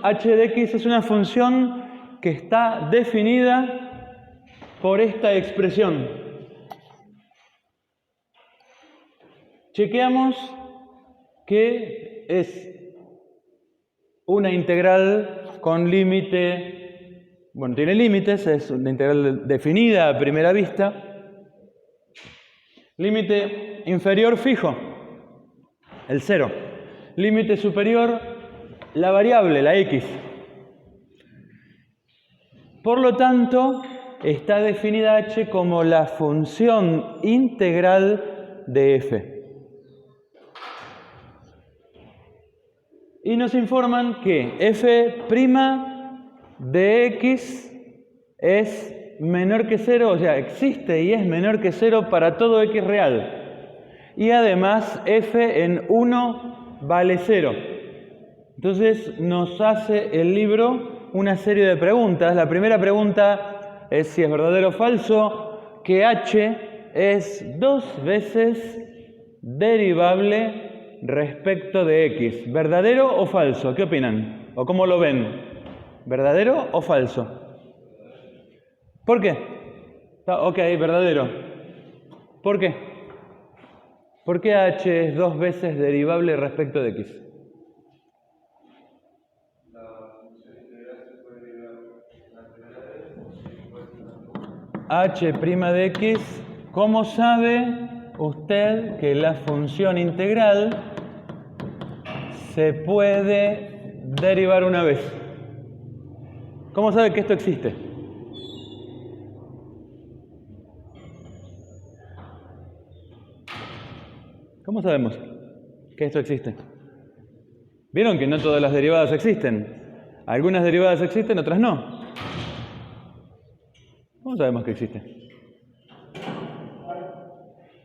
h de x es una función que está definida por esta expresión. Chequeamos que es una integral con límite, bueno, tiene límites, es una integral definida a primera vista. Límite inferior fijo, el 0. Límite superior, la variable, la x. Por lo tanto, está definida h como la función integral de f. Y nos informan que f' de x es menor que 0, o sea, existe y es menor que 0 para todo x real. Y además f en 1 vale 0. Entonces nos hace el libro una serie de preguntas. La primera pregunta es si es verdadero o falso que h es 2 veces derivable respecto de x. ¿Verdadero o falso? ¿Qué opinan? ¿O cómo lo ven? ¿Verdadero o falso? ¿Por qué? Ok, verdadero. ¿Por qué? ¿Por qué h es 2 veces derivable respecto de x? H' de x, ¿cómo sabe usted que la función integral se puede derivar una vez? ¿Cómo sabe que esto existe? ¿Cómo sabemos que esto existe? ¿Vieron que no todas las derivadas existen? Algunas derivadas existen, otras no. ¿Cómo sabemos que existe?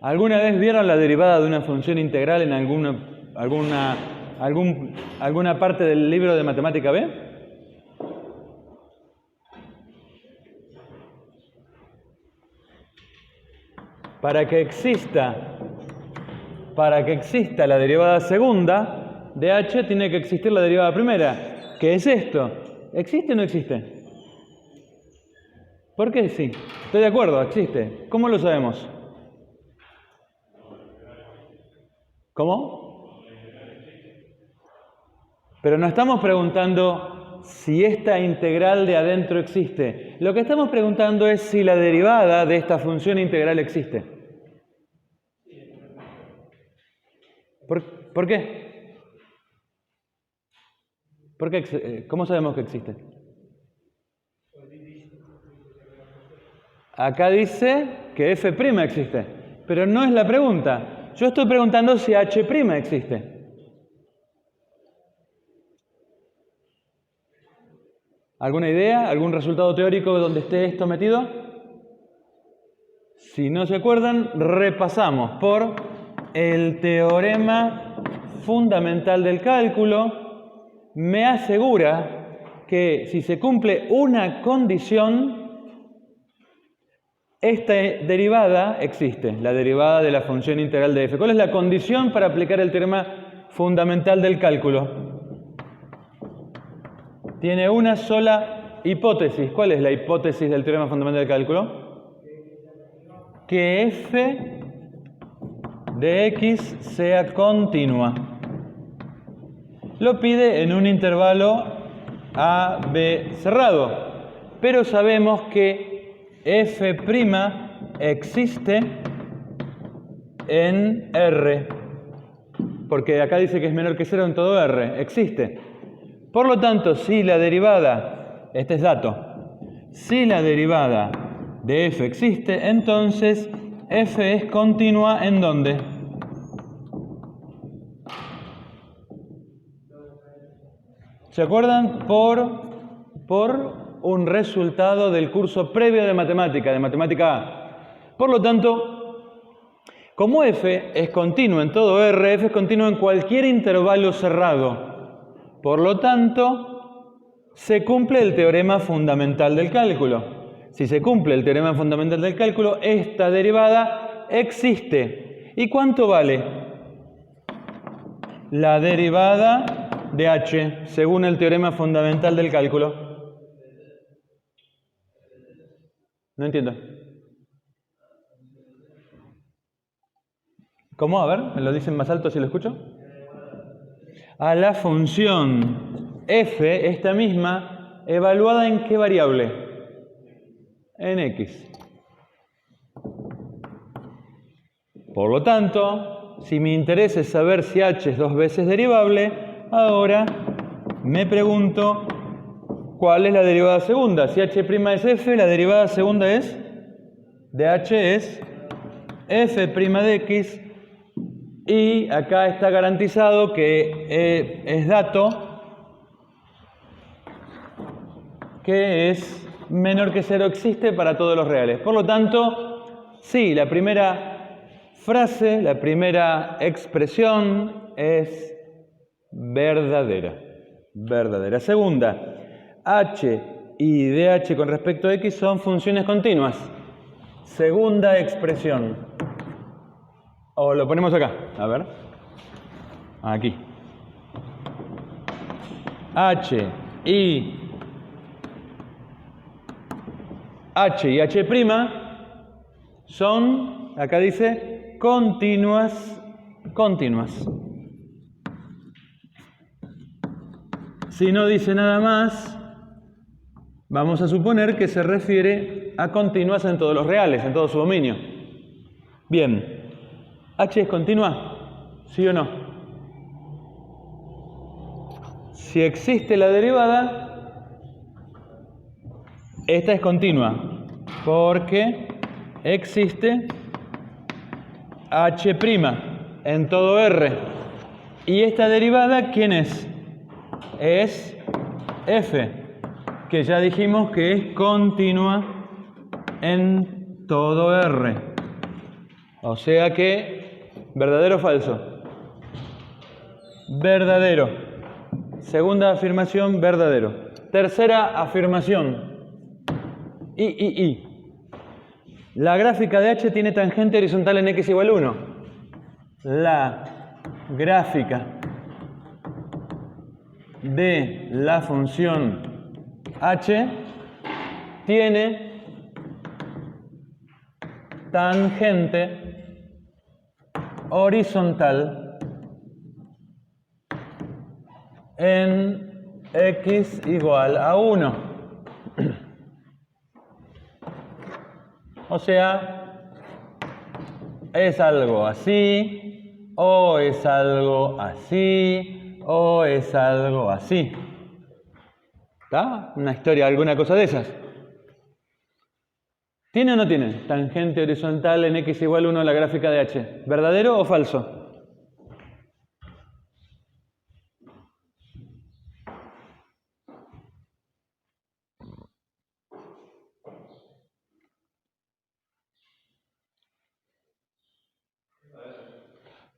¿Alguna vez vieron la derivada de una función integral en alguna parte del libro de matemática B? Para que exista la derivada segunda de h, tiene que existir la derivada primera. ¿Qué es esto? ¿Existe o no existe? ¿Por qué sí? Estoy de acuerdo, existe. ¿Cómo lo sabemos? ¿Cómo? Pero no estamos preguntando si esta integral de adentro existe. Lo que estamos preguntando es si la derivada de esta función integral existe. ¿Por qué? ¿Por qué? ¿Cómo sabemos que existe? Acá dice que f' existe, pero no es la pregunta. Yo estoy preguntando si h' existe. ¿Alguna idea? ¿Algún resultado teórico donde esté esto metido? Si no se acuerdan, repasamos por el teorema fundamental del cálculo. Me asegura que si se cumple una condición, esta derivada existe, la derivada de la función integral de f. ¿Cuál es la condición para aplicar el teorema fundamental del cálculo? Tiene una sola hipótesis. ¿Cuál es la hipótesis del teorema fundamental del cálculo? Que f de x sea continua. Lo pide en un intervalo a, b cerrado. Pero sabemos que f' existe en R. Porque acá dice que es menor que 0 en todo R. Existe. Por lo tanto, si la derivada, este es dato, si la derivada de f existe, entonces f es continua ¿en dónde? ¿Se acuerdan? Por un resultado del curso previo de matemática A. Por lo tanto, como f es continuo en todo R, f es continuo en cualquier intervalo cerrado. Por lo tanto, se cumple el teorema fundamental del cálculo. Si se cumple el teorema fundamental del cálculo, esta derivada existe. ¿Y cuánto vale? La derivada de h según el teorema fundamental del cálculo? No entiendo. ¿Cómo? A ver, ¿me lo dicen más alto si lo escucho? A la función f, esta misma, ¿evaluada en qué variable? En x. Por lo tanto, si mi interés es saber si h es 2 veces derivable, ahora me pregunto cuál es la derivada segunda. Si h' es f, la derivada segunda de h es f' de x. Y acá está garantizado que es dato que es menor que 0, existe para todos los reales. Por lo tanto, sí, la primera frase, la primera expresión es verdadera. Verdadera. Segunda, h y dh con respecto a x son funciones continuas. Segunda expresión. O lo ponemos acá, a ver. Aquí. H y h' son, acá dice, continuas. Si no dice nada más, vamos a suponer que se refiere a continuas en todos los reales, en todo su dominio. Bien. ¿H es continua? ¿Sí o no? Si existe la derivada, esta es continua, porque existe h' en todo R. ¿Y esta derivada quién es? Es f, que ya dijimos que es continua en todo R. O sea que ¿verdadero o falso? Verdadero. Segunda afirmación, verdadero. Tercera afirmación. La gráfica de h tiene tangente horizontal en x igual 1. La gráfica de la función h tiene tangente horizontal en x igual a 1. O sea, es algo así, o es algo así, o es algo así. ¿Está? Una historia, alguna cosa de esas. ¿Tiene o no tiene tangente horizontal en x igual a 1 la gráfica de h? ¿Verdadero o falso?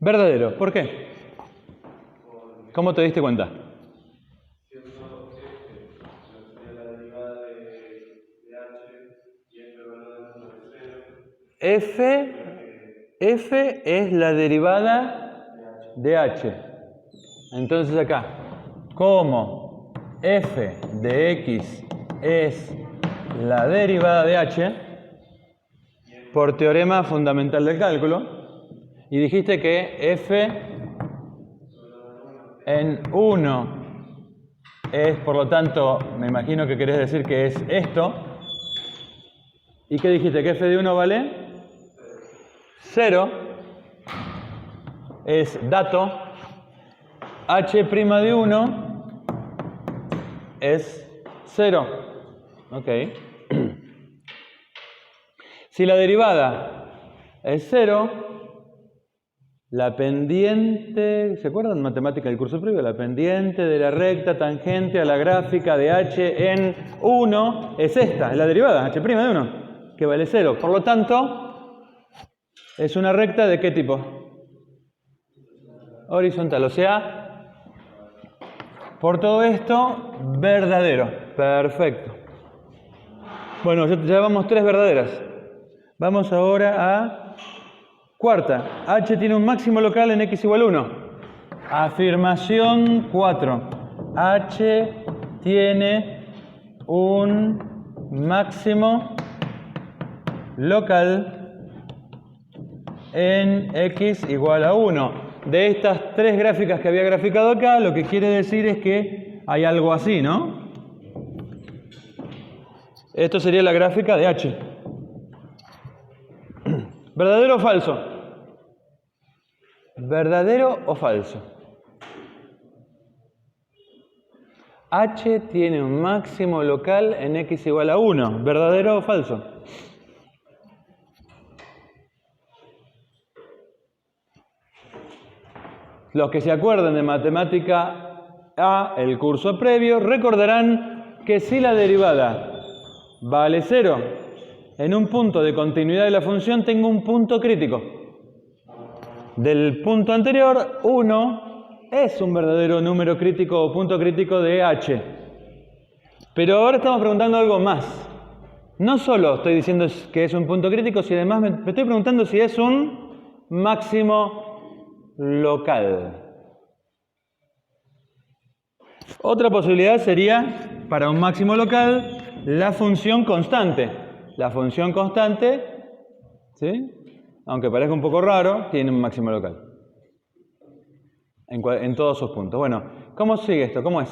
Verdadero. ¿Por qué? ¿Cómo te diste cuenta? F es la derivada de h. Entonces acá, como f de x es la derivada de h, por teorema fundamental del cálculo, y dijiste que f en 1 es, por lo tanto, me imagino que querés decir que es esto. ¿Y qué dijiste? ¿Que f de 1 vale? 0. Es dato. H' de 1 es 0. Ok. Si la derivada es 0, la pendiente, ¿se acuerdan matemática del curso previo? La pendiente de la recta tangente a la gráfica de h en 1 es esta, es la derivada, h' de 1, que vale 0. Por lo tanto, es una recta ¿de qué tipo? Horizontal, o sea, por todo esto, verdadero. Perfecto. Bueno, ya llevamos 3 verdaderas. Vamos ahora a cuarta. H tiene un máximo local en x igual 1. Afirmación 4. H tiene un máximo local en x igual a 1. De estas tres gráficas que había graficado acá, lo que quiere decir es que hay algo así, ¿no? Esto sería la gráfica de H. ¿Verdadero o falso? ¿Verdadero o falso? H tiene un máximo local en x igual a 1. ¿Verdadero o falso? Los que se acuerdan de matemática A, el curso previo, recordarán que si la derivada vale 0, en un punto de continuidad de la función tengo un punto crítico. Del punto anterior, 1 es un verdadero número crítico o punto crítico de H. Pero ahora estamos preguntando algo más. No solo estoy diciendo que es un punto crítico, sino además me estoy preguntando si es un máximo local. Otra posibilidad sería, para un máximo local, la función constante. La función constante, ¿sí?, aunque parezca un poco raro, tiene un máximo local. En todos sus puntos. Bueno, ¿cómo sigue esto? ¿Cómo es?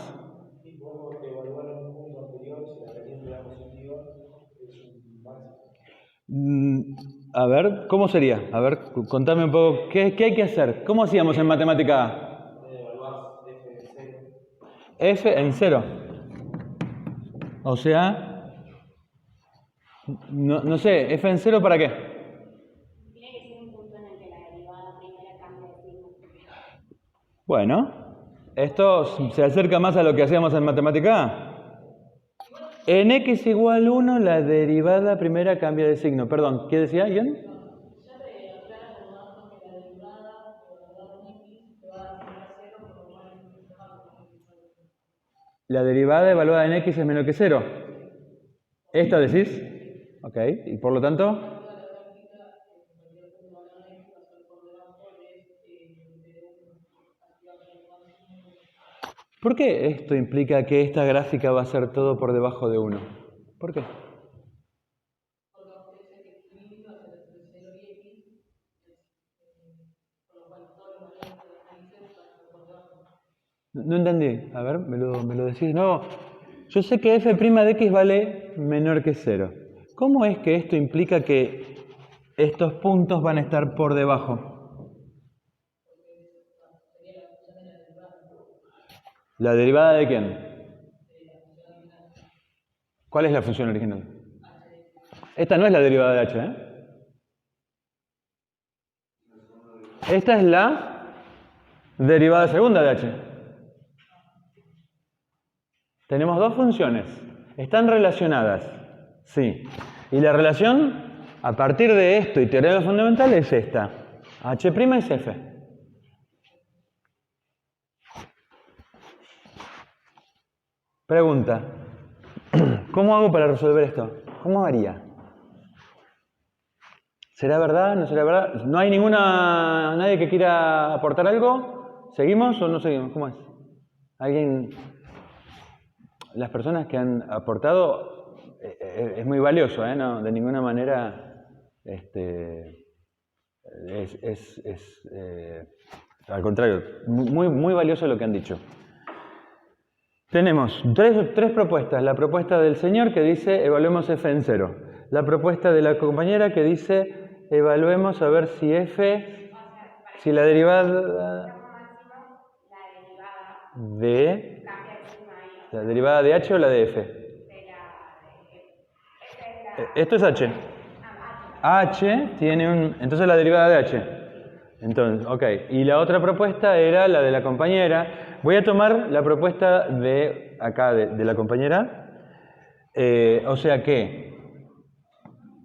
A ver, ¿cómo sería? A ver, contame un poco, ¿qué hay que hacer? ¿Cómo hacíamos en matemática A? F en 0. O sea, no sé, F en 0 ¿para qué? Tiene que ser un punto en el que la derivada primera cambia de signo. Bueno, esto se acerca más a lo que hacíamos en matemática A. En x igual 1 la derivada primera cambia de signo. Perdón, ¿qué decía alguien? La derivada evaluada en x es menor que 0. ¿Esta decís? Ok, y por lo tanto... ¿Por qué esto implica que esta gráfica va a ser todo por debajo de 1? ¿Por qué? No entendí. A ver, ¿me lo decís? No, yo sé que f' de x vale menor que 0. ¿Cómo es que esto implica que estos puntos van a estar por debajo? ¿La derivada de quién? ¿Cuál es la función original? Esta no es la derivada de h, ¿eh? Esta es la derivada segunda de h. Tenemos dos funciones. ¿Están relacionadas? Sí. Y la relación, a partir de esto y teorema fundamental, es esta. H' es f. Pregunta. ¿Cómo hago para resolver esto? ¿Cómo haría? ¿Será verdad? ¿No será verdad? ¿No hay nadie que quiera aportar algo? ¿Seguimos o no seguimos? ¿Cómo es? ¿Alguien? Las personas que han aportado es muy valioso, ¿eh? No, de ninguna manera al contrario, muy valioso lo que han dicho. Tenemos tres propuestas. La propuesta del señor que dice evaluemos f en 0. La propuesta de la compañera que dice evaluemos a ver si f, si la derivada de... ¿La derivada de h o la de f? Esto es h. H tiene un... Entonces la derivada de h. Entonces, ok. Y la otra propuesta era la de la compañera. Voy a tomar la propuesta de acá, de la compañera. O sea que,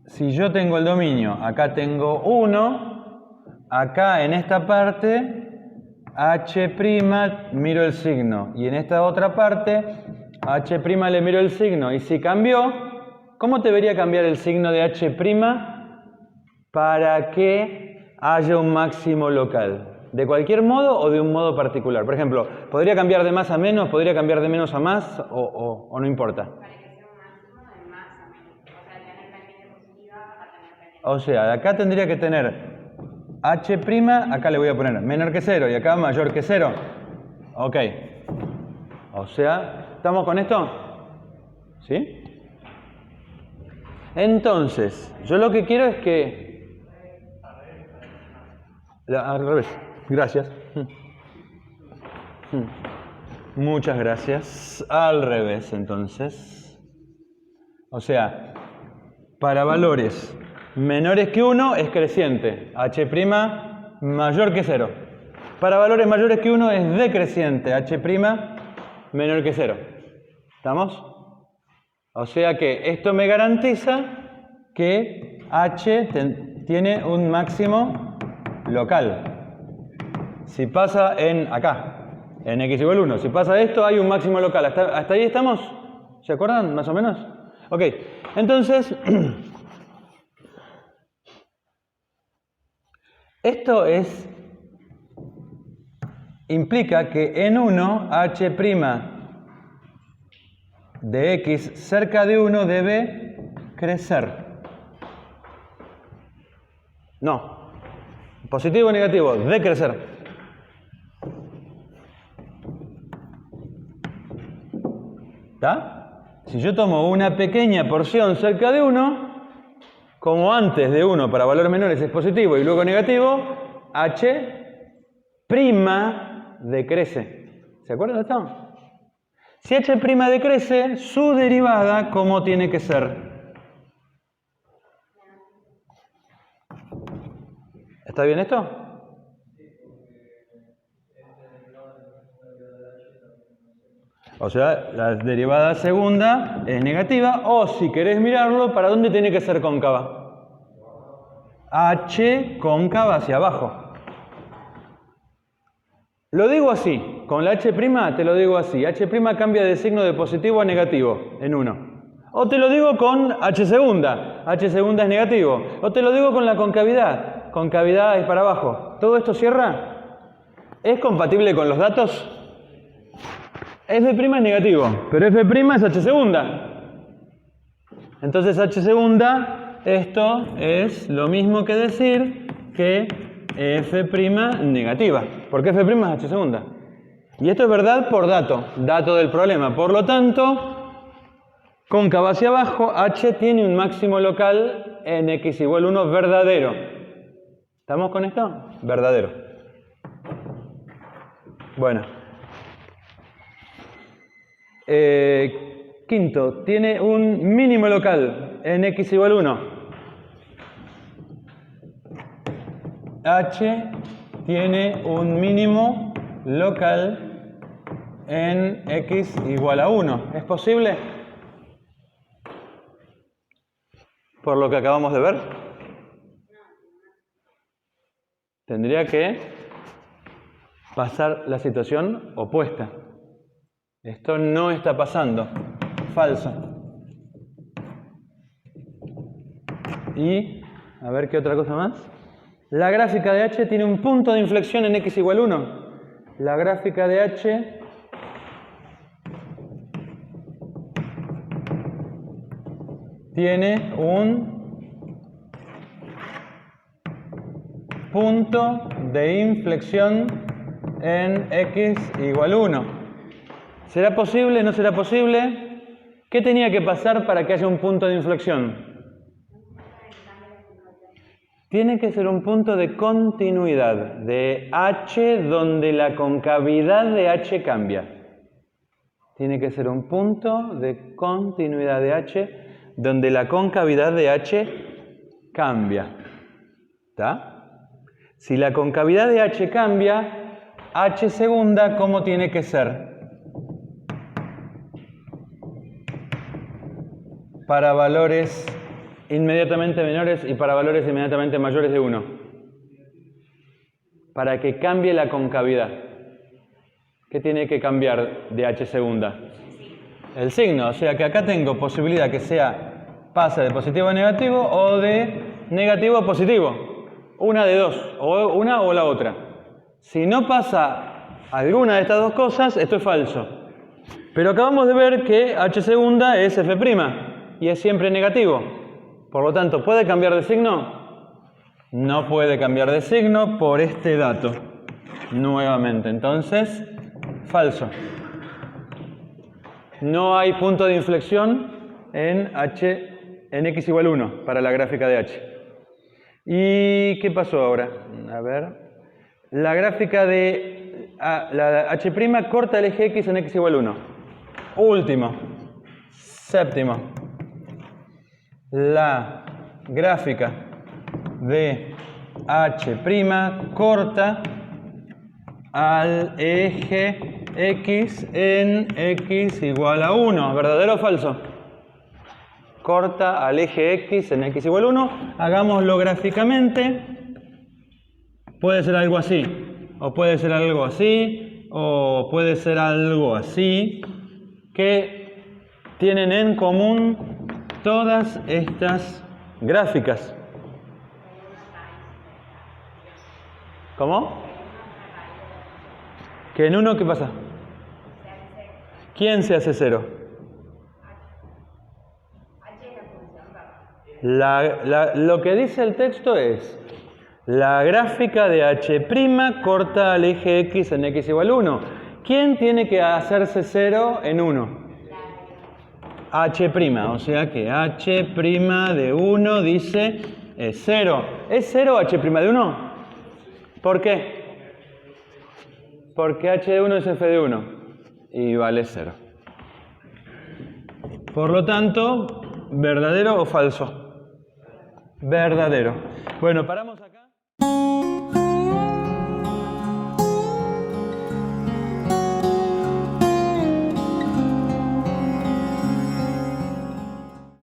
si yo tengo el dominio, acá tengo 1, acá en esta parte, h', miro el signo. Y en esta otra parte, h' le miro el signo. Y si cambió, ¿cómo debería cambiar el signo de h' para que haya un máximo local? ¿De cualquier modo o de un modo particular? Por ejemplo, ¿podría cambiar de más a menos? ¿Podría cambiar de menos a más? ¿O no importa? Para que sea un máximo de más a menos. O sea, de tener pendiente positiva a tener pendiente. O sea, acá tendría que tener h', acá le voy a poner menor que 0 y acá mayor que 0. Ok. O sea, ¿estamos con esto? ¿Sí? Entonces, yo lo que quiero es que... Al revés. Gracias. Muchas gracias. Al revés, entonces. O sea, para valores menores que 1 es creciente. H' mayor que 0. Para valores mayores que 1 es decreciente. H' menor que 0. ¿Estamos? O sea que esto me garantiza que H tiene un máximo local. Si pasa en acá, en x igual 1, si pasa esto hay un máximo local. ¿Hasta ahí estamos? ¿Se acuerdan más o menos? Ok, entonces, esto implica que en 1 h' de x cerca de 1 debe crecer. No, positivo o negativo, decrecer. ¿Está? Si yo tomo una pequeña porción cerca de 1, como antes de 1 para valores menores es positivo y luego negativo, h' decrece. ¿Se acuerdan de esto? Si h' decrece, su derivada, ¿cómo tiene que ser? ¿Está bien esto? O sea, la derivada segunda es negativa, o si querés mirarlo, ¿para dónde tiene que ser cóncava? H cóncava hacia abajo. Lo digo así, con la h' te lo digo así. H' cambia de signo de positivo a negativo en 1. O te lo digo con h segunda. H segunda es negativo. O te lo digo con la concavidad. Concavidad es para abajo. ¿Todo esto cierra? ¿Es compatible con los datos? F' es negativo, pero F' es h segunda. Entonces h segunda, esto es lo mismo que decir que F' negativa, porque F' es h segunda. Y esto es verdad por dato del problema. Por lo tanto, cóncava hacia abajo, h tiene un máximo local en x igual 1 verdadero. ¿Estamos con esto? Verdadero. Bueno. Quinto, tiene un mínimo local en x igual 1. H tiene un mínimo local en x igual a 1. ¿Es posible? Por lo que acabamos de ver. Tendría que pasar la situación opuesta. Esto no está pasando. Falso. Y, a ver qué otra cosa más. La gráfica de h tiene un punto de inflexión en x igual 1. La gráfica de h tiene un punto de inflexión en x igual 1. ¿Será posible? ¿No será posible? ¿Qué tenía que pasar para que haya un punto de inflexión? Tiene que ser un punto de continuidad de h donde la concavidad de h cambia. Tiene que ser un punto de continuidad de h donde la concavidad de h cambia. ¿Está? Si la concavidad de h cambia, h segunda, ¿cómo tiene que ser? Para valores inmediatamente menores y para valores inmediatamente mayores de 1. Para que cambie la concavidad. ¿Qué tiene que cambiar de h segunda? El signo. O sea que acá tengo posibilidad que pase de positivo a negativo o de negativo a positivo. Una de dos. O una o la otra. Si no pasa alguna de estas dos cosas, esto es falso. Pero acabamos de ver que h segunda es f' y es siempre negativo. Por lo tanto, ¿puede cambiar de signo? No puede cambiar de signo por este dato. Nuevamente, entonces, falso. No hay punto de inflexión en x igual 1 para la gráfica de h. ¿Y qué pasó ahora? A ver. La gráfica de la h' corta el eje x en x igual 1. Último. Séptimo. La gráfica de h' corta al eje x en x igual a 1. ¿Verdadero o falso? Corta al eje x en x igual a 1. Hagámoslo gráficamente. Puede ser algo así, o puede ser algo así, o puede ser algo así, que tienen en común todas estas gráficas. ¿Cómo? Que en uno, ¿qué pasa? ¿Quién se hace cero? Lo que dice el texto es: la gráfica de h' corta al eje x en x igual a 1. ¿Quién tiene que hacerse 0 en 1? h', o sea que h' de 1 dice es 0. ¿Es 0 h' de 1? ¿Por qué? Porque h de 1 es f de 1 y vale 0. Por lo tanto, ¿verdadero o falso? Verdadero. Bueno, paramos acá.